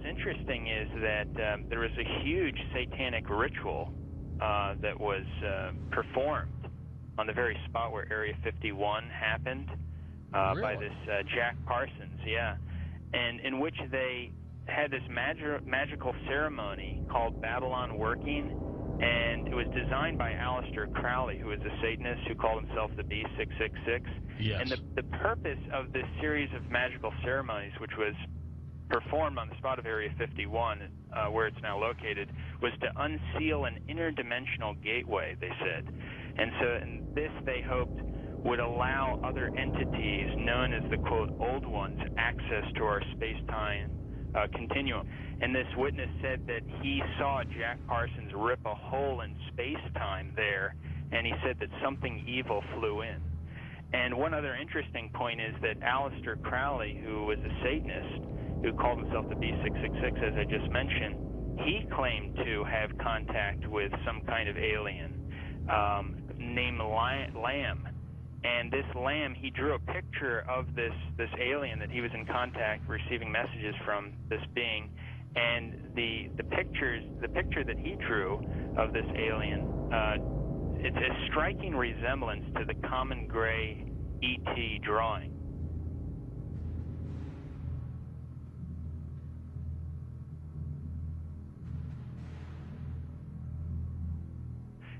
interesting is that there was a huge satanic ritual that was performed on the very spot where Area 51 happened by this Jack Parsons, and in which they had this magical ceremony called Babylon Working, and it was designed by Aleister Crowley, who is a Satanist who called himself the B666. Yes. And the purpose of this series of magical ceremonies, which was performed on the spot of Area 51, where it's now located, was to unseal an interdimensional gateway, they said. And so in this, they hoped, would allow other entities known as the, quote, old ones, access to our space-time continuum. And this witness said that he saw Jack Parsons rip a hole in space-time there, and he said that something evil flew in. And one other interesting point is that Aleister Crowley, who was a Satanist, who called himself the B666, as I just mentioned, he claimed to have contact with some kind of alien named Lamb. And this Lamb, he drew a picture of this alien that he was in contact, receiving messages from this being. And the picture that he drew of this alien, it's a striking resemblance to the common gray ET drawing.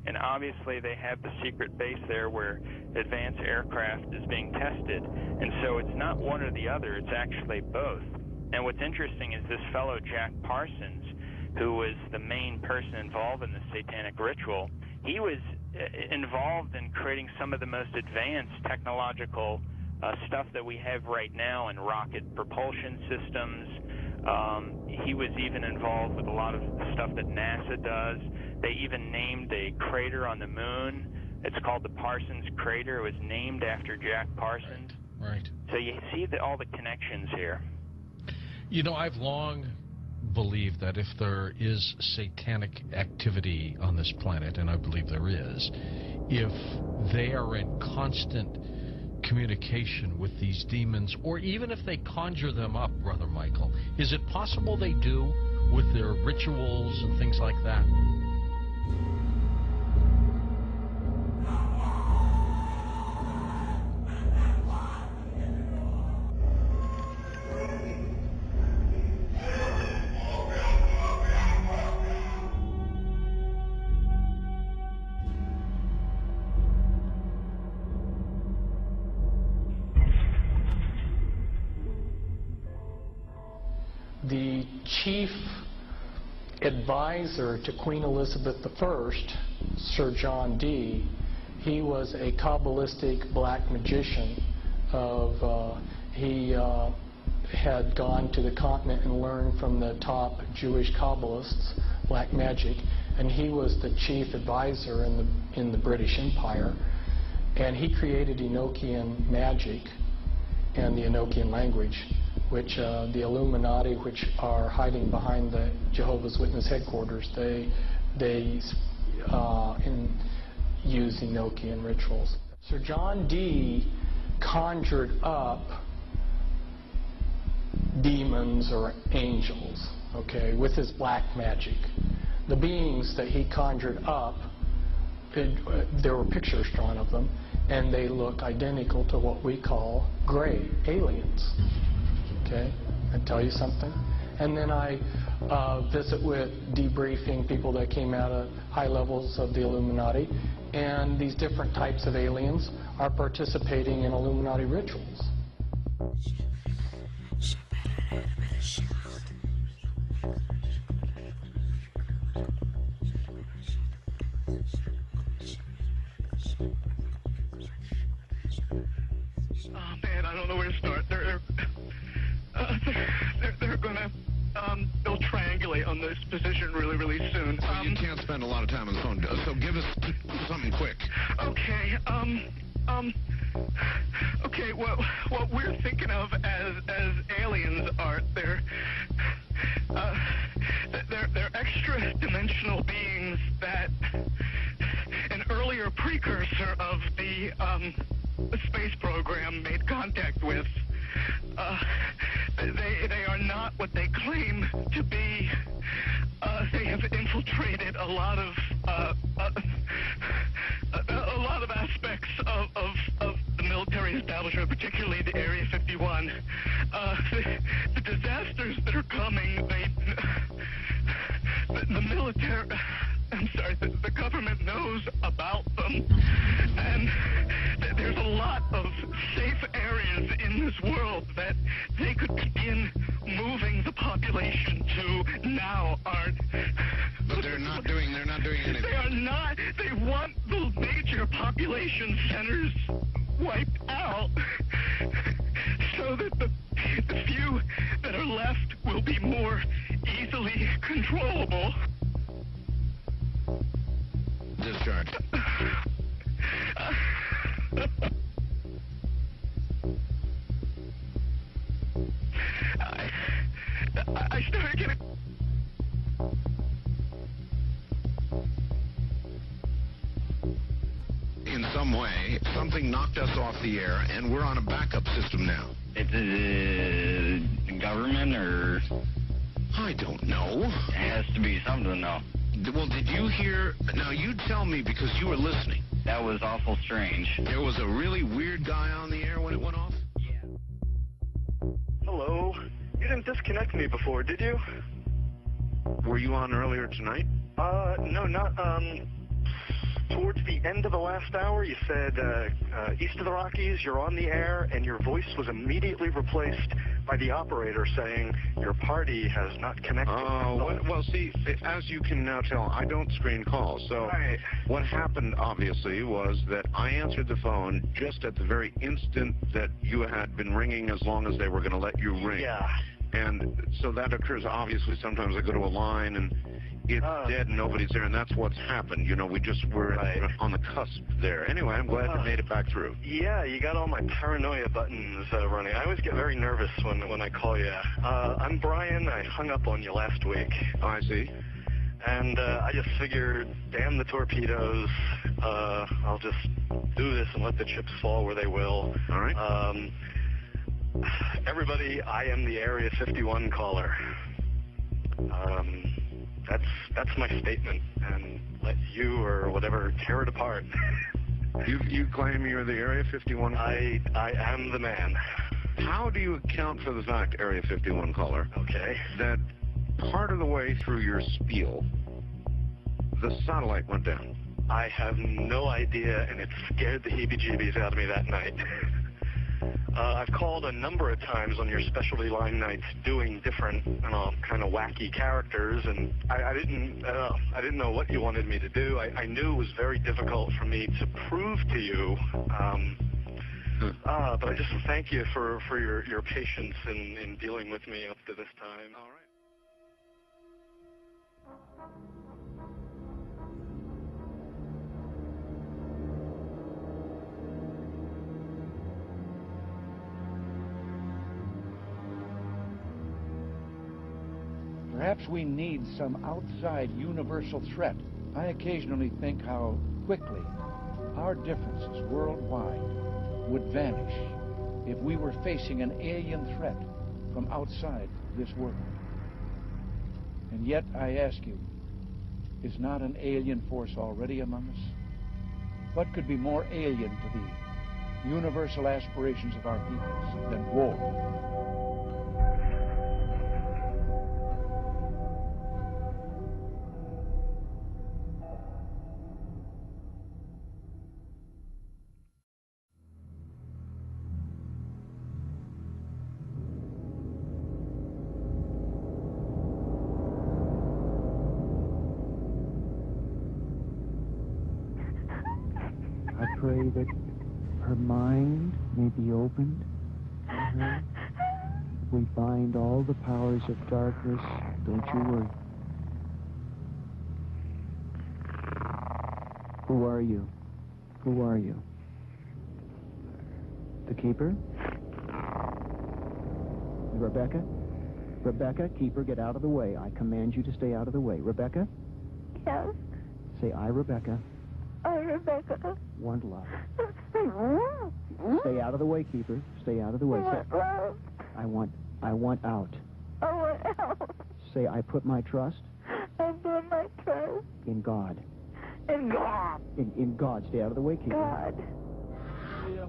And obviously they have the secret base there where advanced aircraft is being tested. And so it's not one or the other, it's actually both. And what's interesting is this fellow Jack Parsons, who was the main person involved in the satanic ritual, he was involved in creating some of the most advanced technological stuff that we have right now in rocket propulsion systems. He was even involved with a lot of the stuff that NASA does. They even named a crater on the moon. It's called the Parsons Crater. It was named after Jack Parsons. Right. So you see all the connections here. You know, I've long believed that if there is satanic activity on this planet, and I believe there is, if they are in constant communication with these demons, or even if they conjure them up, Brother Michael, is it possible they do with their rituals and things like that? The chief advisor to Queen Elizabeth I, Sir John Dee, he was a Kabbalistic black magician. He had gone to the continent and learned from the top Jewish Kabbalists black magic, and he was the chief advisor in the British Empire. And he created Enochian magic and the Enochian language, which the Illuminati, which are hiding behind the Jehovah's Witness headquarters, they use Enochian rituals. Sir John Dee conjured up demons or angels, okay, with his black magic. The beings that he conjured up, there were pictures drawn of them, and they look identical to what we call gray aliens. Okay, I tell you something. And then I visit with debriefing people that came out of high levels of the Illuminati, and these different types of aliens are participating in Illuminati rituals. Oh man, I don't know where to start. They're gonna they'll triangulate on this position really soon. You can't spend a lot of time on the phone, so give us something quick. Okay, okay, what we're thinking of as aliens are they're extra dimensional beings that an earlier precursor of the space program made contact with. They are not what they claim to be. They have infiltrated a lot of aspects of the military establishment, particularly the Area 51. The disasters that are coming, the military, I'm sorry, the government knows about them, and there's a lot of safe areas in this world that they could begin moving the population to now aren't. But they're not doing anything. They are not. They want the major population centers wiped out so that the few that are left will be more easily controllable. Discharge. I started getting... In some way, something knocked us off the air, and we're on a backup system now. It's the government, or... I don't know. It has to be something, though. Well, did you hear... Now, you tell me, because you were listening. That was awful strange. There was a really weird guy on the air when it went off? Yeah. Hello? You didn't disconnect me before, did you? Were you on earlier tonight? No, not, towards the end of the last hour, you said, east of the Rockies, you're on the air, and your voice was immediately replaced by the operator saying, your party has not connected. Oh, well, see, as you can now tell, I don't screen calls. So Right. What happened, obviously, was that I answered the phone just at the very instant that you had been ringing, as long as they were going to let you ring. Yeah. And so that occurs, obviously. Sometimes I go to a line and it's dead and nobody's there, and that's what's happened. You know, we just were on the cusp there. Anyway, I'm glad you made it back through. Yeah, you got all my paranoia buttons running. I always get very nervous when I call you. I'm Brian. I hung up on you last week. Oh, I see. And I just figured, damn the torpedoes. I'll just do this and let the chips fall where they will. All right. Everybody, I am the Area 51 caller. That's my statement, and let you or whatever tear it apart. You claim you're the Area 51 caller? I am the man. How do you account for the fact, Area 51 caller, Okay. that part of the way through your spiel, the satellite went down? I have no idea, and it scared the heebie-jeebies out of me that night. I've called a number of times on your specialty line nights doing different, kind of wacky characters, and I didn't know what you wanted me to do. I knew it was very difficult for me to prove to you, but I just thank you for your patience in dealing with me up to this time. All right. Perhaps we need some outside universal threat. I occasionally think how quickly our differences worldwide would vanish if we were facing an alien threat from outside this world. And yet, I ask you, is not an alien force already among us? What could be more alien to the universal aspirations of our peoples than war? I pray that her mind may be opened to her. We bind all the powers of darkness. Don't you worry. Who are you? Who are you? The Keeper? Rebecca? Rebecca, Keeper, get out of the way. I command you to stay out of the way. Rebecca? Yes? Say, I, Rebecca, Oh, Rebecca. want love. Stay out of the way, Keeper. Stay out of the way. I want love. I want I want out. I want out. Say, I put my trust I put my trust in God. in God. In God. Stay out of the way, keep God. Libera,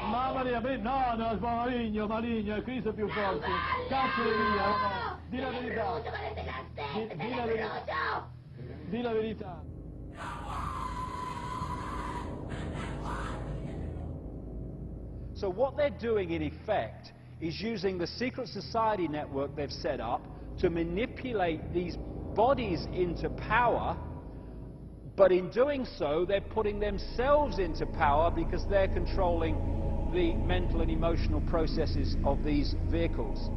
mamma mia, no, no, maligno, maligno, è Cristo più forte. Cacciali via, no, di la verità. Di la verità. Di la verità. So what they're doing in effect is using the secret society network they've set up to manipulate these bodies into power, but in doing so they're putting themselves into power because they're controlling the mental and emotional processes of these vehicles.